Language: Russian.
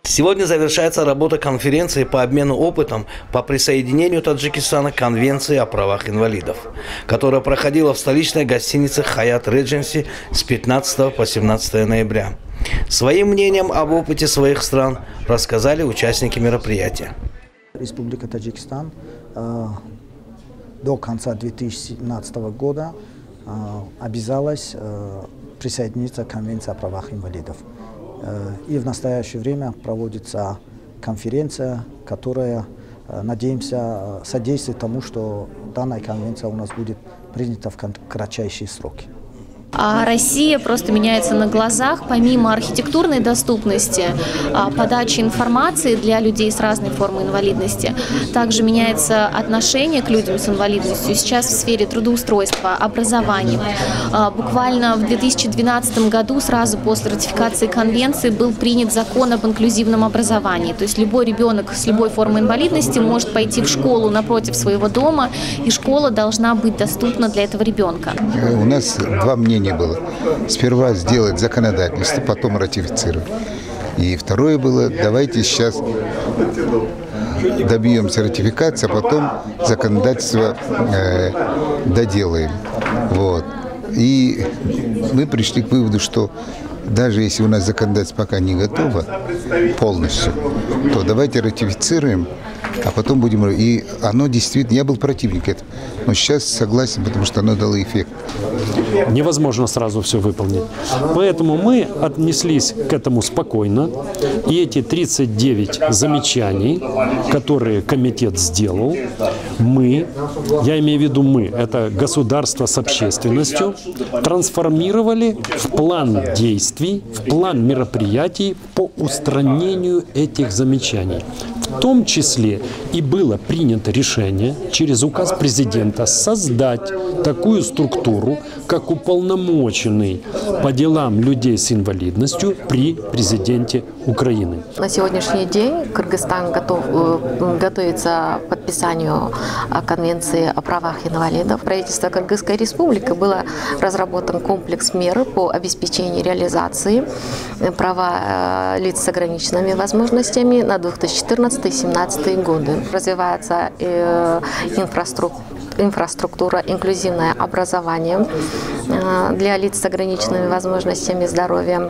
Сегодня завершается работа конференции по обмену опытом по присоединению Таджикистана к Конвенции о правах инвалидов, которая проходила в столичной гостинице «Хаят Редженси» с 15 по 17 ноября. Своим мнением об опыте своих стран рассказали участники мероприятия. Республика Таджикистан до конца 2017 года обязалась присоединиться к Конвенции о правах инвалидов. И в настоящее время проводится конференция, которая, надеемся, содействует тому, что данная конвенция у нас будет принята в кратчайшие сроки. А Россия просто меняется на глазах. Помимо архитектурной доступности, подачи информации для людей с разной формой инвалидности, также меняется отношение к людям с инвалидностью. Сейчас в сфере трудоустройства, образования. Буквально в 2012 году, сразу после ратификации конвенции, был принят закон об инклюзивном образовании. То есть любой ребенок с любой формой инвалидности может пойти в школу напротив своего дома, и школа должна быть доступна для этого ребенка. У нас два мнения было. Сперва сделать законодательство, потом ратифицировать. И второе было, давайте сейчас добьемся ратификации, а потом законодательство доделаем. Вот. И мы пришли к выводу, что даже если у нас законодательство пока не готово полностью, то давайте ратифицируем, а потом будем... И оно действительно... Я был противник этого, но сейчас согласен, потому что оно дало эффект. Невозможно сразу все выполнить. Поэтому мы отнеслись к этому спокойно. И эти 39 замечаний, которые комитет сделал, я имею в виду мы, это государство с общественностью, трансформировали в план действий, в план мероприятий по устранению этих замечаний. В том числе и было принято решение через указ президента создать такую структуру, как уполномоченный по делам людей с инвалидностью при президенте Украины. На сегодняшний день Кыргызстан готовится к подписанию Конвенции о правах инвалидов. Правительство Кыргызской республики было разработан комплекс мер по обеспечению реализации права лиц с ограниченными возможностями на 2014-2017 годы. Развивается инфраструктура, инклюзивное образование для лиц с ограниченными возможностями здоровья.